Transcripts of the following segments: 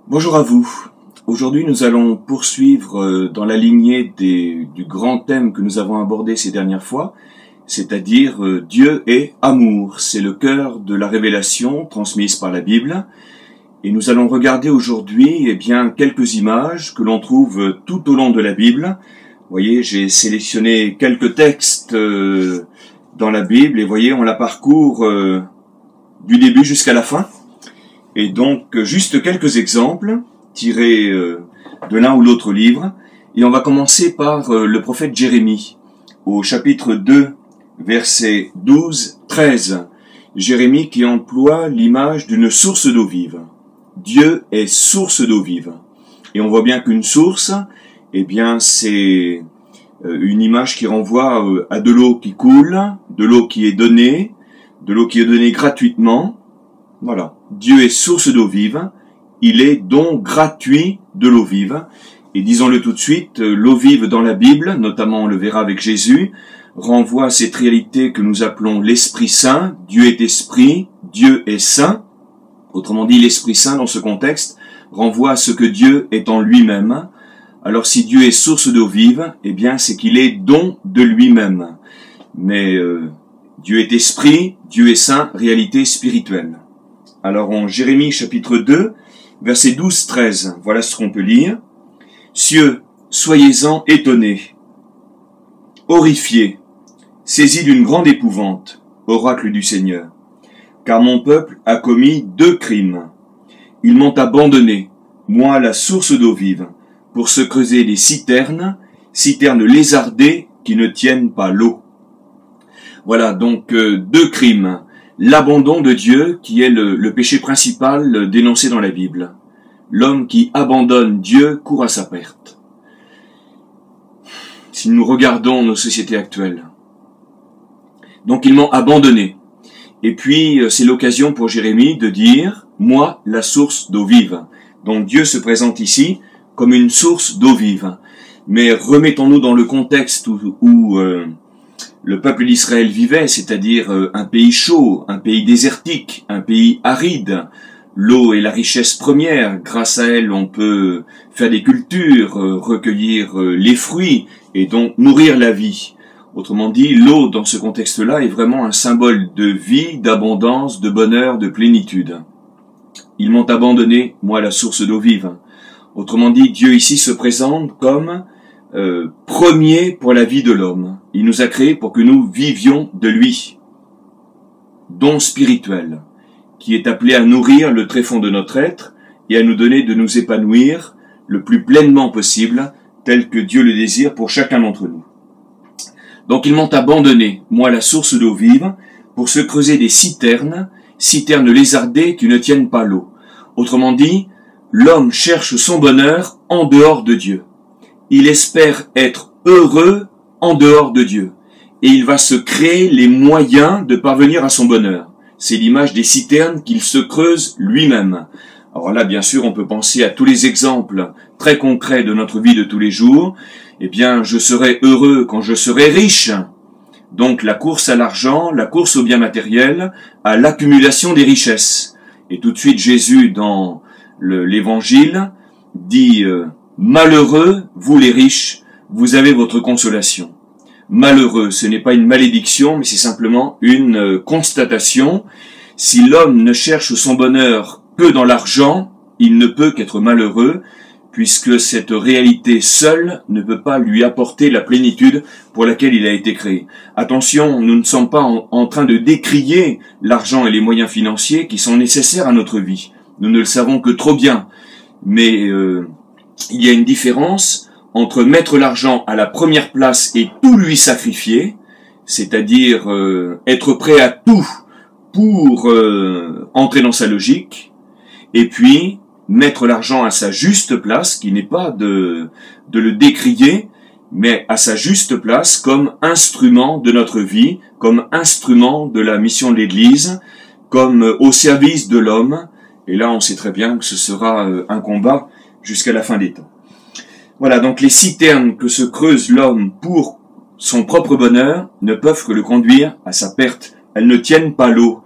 Bonjour à vous. Aujourd'hui, nous allons poursuivre dans la lignée du grand thème que nous avons abordé ces dernières fois, c'est-à-dire Dieu est amour. C'est le cœur de la révélation transmise par la Bible. Et nous allons regarder aujourd'hui quelques images que l'on trouve tout au long de la Bible. Vous voyez, j'ai sélectionné quelques textes dans la Bible et vous voyez, on la parcourt du début jusqu'à la fin. Et donc, juste quelques exemples tirés de l'un ou l'autre livre. Et on va commencer par le prophète Jérémie, au chapitre 2, versets 12-13. Jérémie qui emploie l'image d'une source d'eau vive. Dieu est source d'eau vive. Et on voit bien qu'une source, c'est une image qui renvoie à de l'eau qui coule, de l'eau qui est donnée gratuitement. Voilà, Dieu est source d'eau vive, il est don gratuit de l'eau vive. Et disons-le tout de suite, l'eau vive dans la Bible, notamment on le verra avec Jésus, renvoie à cette réalité que nous appelons l'Esprit Saint. Dieu est Esprit, Dieu est Saint. Autrement dit, l'Esprit Saint dans ce contexte renvoie à ce que Dieu est en lui-même. Alors si Dieu est source d'eau vive, c'est qu'il est don de lui-même. Mais Dieu est Esprit, Dieu est Saint, réalité spirituelle. Alors en Jérémie chapitre 2, versets 12-13, voilà ce qu'on peut lire. « Cieux, soyez-en étonnés, horrifiés, saisis d'une grande épouvante, oracle du Seigneur. Car mon peuple a commis 2 crimes. Ils m'ont abandonné, moi la source d'eau vive, pour se creuser des citernes, citernes lézardées qui ne tiennent pas l'eau. » Voilà donc 2 crimes. L'abandon de Dieu, qui est le péché principal dénoncé dans la Bible. L'homme qui abandonne Dieu court à sa perte. Si nous regardons nos sociétés actuelles. Donc ils m'ont abandonné. Et puis c'est l'occasion pour Jérémie de dire « Moi, la source d'eau vive ». Donc Dieu se présente ici comme une source d'eau vive. Mais remettons-nous dans le contexte où le peuple d'Israël vivait, c'est-à-dire un pays chaud, un pays désertique, un pays aride. L'eau est la richesse première. Grâce à elle, on peut faire des cultures, recueillir les fruits et donc nourrir la vie. Autrement dit, l'eau dans ce contexte-là est vraiment un symbole de vie, d'abondance, de bonheur, de plénitude. Ils m'ont abandonné, moi la source d'eau vive. Autrement dit, Dieu ici se présente comme premier pour la vie de l'homme. Il nous a créés pour que nous vivions de lui. Don spirituel, qui est appelé à nourrir le tréfonds de notre être et à nous donner de nous épanouir le plus pleinement possible, tel que Dieu le désire pour chacun d'entre nous. Donc ils m'ont abandonné, moi la source d'eau vive, pour se creuser des citernes, citernes lézardées qui ne tiennent pas l'eau. Autrement dit, l'homme cherche son bonheur en dehors de Dieu. Il espère être heureux en dehors de Dieu. Et il va se créer les moyens de parvenir à son bonheur. C'est l'image des citernes qu'il se creuse lui-même. Alors là, bien sûr, on peut penser à tous les exemples très concrets de notre vie de tous les jours. Je serai heureux quand je serai riche. Donc la course à l'argent, la course au bien matériel, à l'accumulation des richesses. Et tout de suite, Jésus, dans l'Évangile, dit malheureux, vous les riches, vous avez votre consolation. Malheureux, ce n'est pas une malédiction, mais c'est simplement une constatation. Si l'homme ne cherche son bonheur que dans l'argent, il ne peut qu'être malheureux, puisque cette réalité seule ne peut pas lui apporter la plénitude pour laquelle il a été créé. Attention, nous ne sommes pas en train de décrier l'argent et les moyens financiers qui sont nécessaires à notre vie. Nous ne le savons que trop bien, mais il y a une différence entre mettre l'argent à la première place et tout lui sacrifier, c'est-à-dire être prêt à tout pour entrer dans sa logique, et puis mettre l'argent à sa juste place, qui n'est pas de le décrier, mais à sa juste place comme instrument de notre vie, comme instrument de la mission de l'Église, comme au service de l'homme. Et là, on sait très bien que ce sera un combat jusqu'à la fin des temps. Voilà, donc les citernes que se creuse l'homme pour son propre bonheur ne peuvent que le conduire à sa perte. Elles ne tiennent pas l'eau.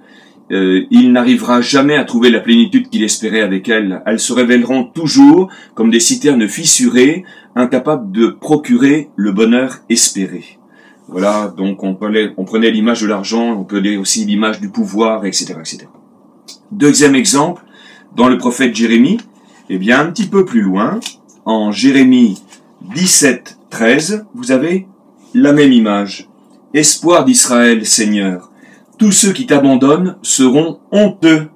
il n'arrivera jamais à trouver la plénitude qu'il espérait avec elles. Elles se révéleront toujours comme des citernes fissurées, incapables de procurer le bonheur espéré. Voilà, donc on prenait l'image de l'argent, on prenait aussi l'image du pouvoir, etc., etc. Deuxième exemple, dans le prophète Jérémie, eh bien un petit peu plus loin, en Jérémie 17, 13, vous avez la même image. Espoir d'Israël, Seigneur, tous ceux qui t'abandonnent seront honteux.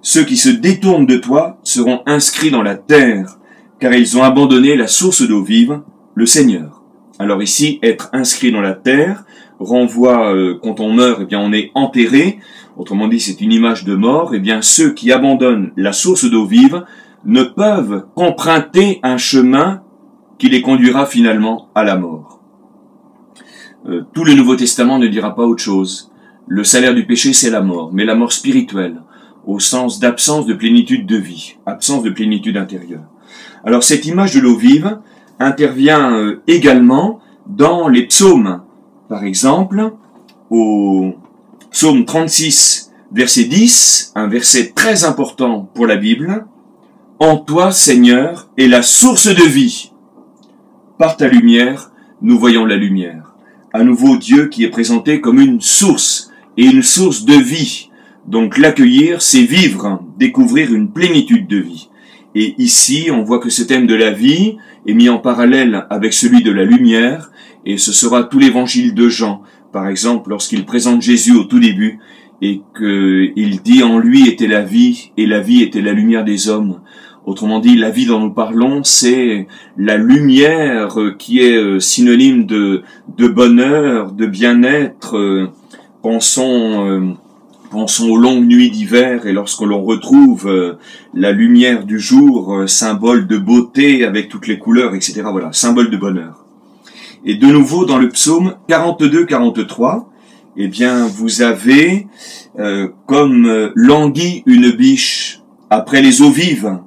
Ceux qui se détournent de toi seront inscrits dans la terre, car ils ont abandonné la source d'eau vive, le Seigneur. Alors ici, être inscrit dans la terre renvoie, quand on meurt, eh bien on est enterré. Autrement dit, c'est une image de mort. Eh bien, ceux qui abandonnent la source d'eau vive ne peuvent qu'emprunter un chemin qui les conduira finalement à la mort. Tout le Nouveau Testament ne dira pas autre chose. Le salaire du péché, c'est la mort, mais la mort spirituelle, au sens d'absence de plénitude de vie, absence de plénitude intérieure. Alors cette image de l'eau vive intervient également dans les psaumes. Par exemple, au psaume 36, verset 10, un verset très important pour la Bible, « En toi, Seigneur, est la source de vie. Par ta lumière, nous voyons la lumière. » À nouveau, Dieu qui est présenté comme une source, et une source de vie. Donc l'accueillir, c'est vivre, découvrir une plénitude de vie. Et ici, on voit que ce thème de la vie est mis en parallèle avec celui de la lumière, et ce sera tout l'évangile de Jean. Par exemple, lorsqu'il présente Jésus au tout début, et qu'il dit en lui était la vie, et la vie était la lumière des hommes. Autrement dit, la vie dont nous parlons, c'est la lumière qui est synonyme de bonheur, de bien-être. Pensons aux longues nuits d'hiver et lorsque l'on retrouve la lumière du jour, symbole de beauté avec toutes les couleurs, etc. Voilà, symbole de bonheur. Et de nouveau dans le psaume 42-43, eh bien vous avez comme languit une biche après les eaux vives.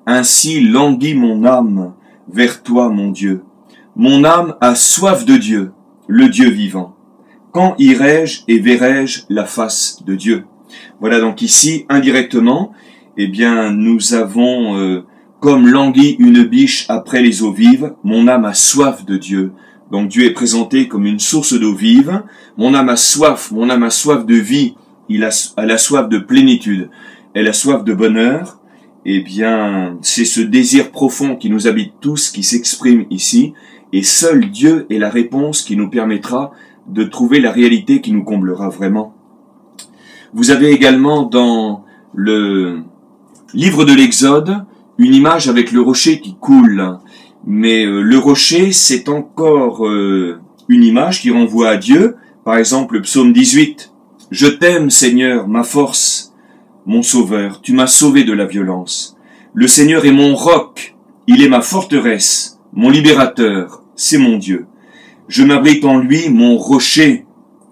Ainsi languit mon âme vers toi, mon Dieu. Mon âme a soif de Dieu, le Dieu vivant. Quand irai-je et verrai-je la face de Dieu? Voilà donc ici, indirectement, eh bien, nous avons comme languit une biche après les eaux vives, mon âme a soif de Dieu. Donc Dieu est présenté comme une source d'eau vive. Mon âme a soif de vie, elle a soif de plénitude, elle a soif de bonheur. Eh bien, c'est ce désir profond qui nous habite tous, qui s'exprime ici, et seul Dieu est la réponse qui nous permettra de trouver la réalité qui nous comblera vraiment. Vous avez également dans le livre de l'Exode une image avec le rocher qui coule. Mais le rocher, c'est encore une image qui renvoie à Dieu. Par exemple, le psaume 18. « Je t'aime, Seigneur, ma force, mon sauveur, tu m'as sauvé de la violence. Le Seigneur est mon roc, il est ma forteresse, mon libérateur, c'est mon Dieu. Je m'abrite en lui, mon rocher,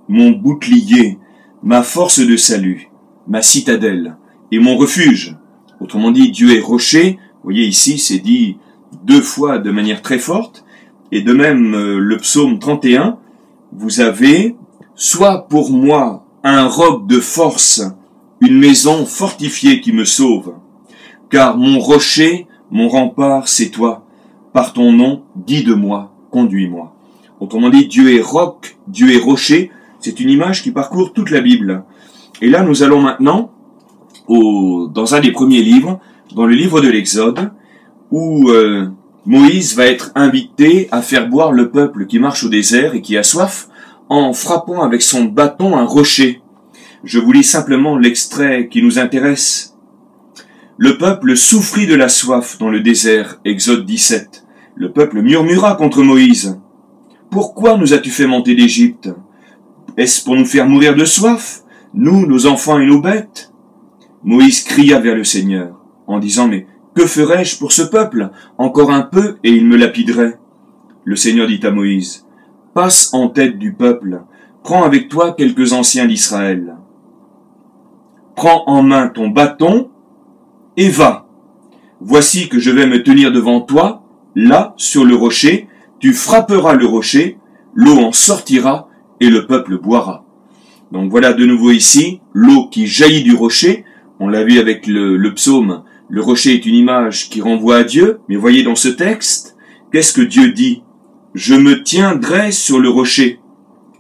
mon bouclier, ma force de salut, ma citadelle et mon refuge. » Autrement dit, Dieu est rocher. Vous voyez ici, c'est dit deux fois de manière très forte. Et de même, le psaume 31, vous avez « Sois pour moi un roc de force, une maison fortifiée qui me sauve. Car mon rocher, mon rempart, c'est toi. Par ton nom, guide-moi, conduis-moi. » Autrement dit, Dieu est roc, Dieu est rocher. C'est une image qui parcourt toute la Bible. Et là, nous allons maintenant dans un des premiers livres, dans le livre de l'Exode, où Moïse va être invité à faire boire le peuple qui marche au désert et qui a soif, en frappant avec son bâton un rocher. Je vous lis simplement l'extrait qui nous intéresse. Le peuple souffrit de la soif dans le désert, Exode 17. Le peuple murmura contre Moïse. « Pourquoi nous as-tu fait monter d'Égypte? Est-ce pour nous faire mourir de soif, nous, nos enfants et nos bêtes ?» Moïse cria vers le Seigneur, en disant « Mais que ferais-je pour ce peuple? Encore un peu, et il me lapiderait. » Le Seigneur dit à Moïse, « Passe en tête du peuple, prends avec toi quelques anciens d'Israël. Prends en main ton bâton, et va. Voici que je vais me tenir devant toi, là, sur le rocher, tu frapperas le rocher, l'eau en sortira, et le peuple boira. » Donc voilà de nouveau ici, l'eau qui jaillit du rocher. On l'a vu avec le psaume, le rocher est une image qui renvoie à Dieu. Mais voyez dans ce texte, qu'est-ce que Dieu dit? Je me tiendrai sur le rocher.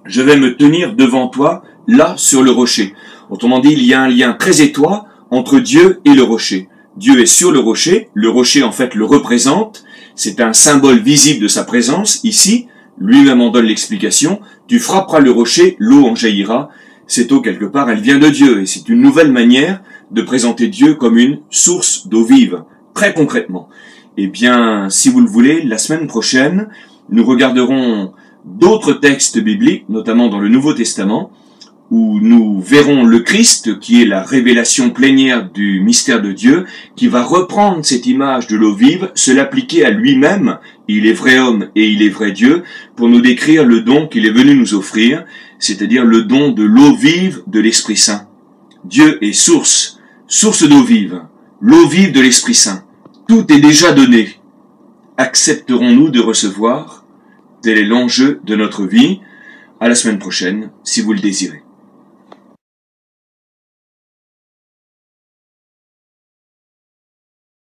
Je vais me tenir devant toi, là, sur le rocher. Autrement dit, il y a un lien très étroit entre Dieu et le rocher. Dieu est sur le rocher en fait le représente, c'est un symbole visible de sa présence, ici, lui-même en donne l'explication, tu frapperas le rocher, l'eau en jaillira, cette eau quelque part, elle vient de Dieu, et c'est une nouvelle manière de présenter Dieu comme une source d'eau vive, très concrètement. Eh bien, si vous le voulez, la semaine prochaine, nous regarderons d'autres textes bibliques, notamment dans le Nouveau Testament, où nous verrons le Christ, qui est la révélation plénière du mystère de Dieu, qui va reprendre cette image de l'eau vive, se l'appliquer à lui-même, il est vrai homme et il est vrai Dieu, pour nous décrire le don qu'il est venu nous offrir, c'est-à-dire le don de l'eau vive de l'Esprit Saint. Dieu est source d'eau vive, l'eau vive de l'Esprit Saint. Tout est déjà donné. Accepterons-nous de recevoir? Tel est l'enjeu de notre vie. À la semaine prochaine, si vous le désirez.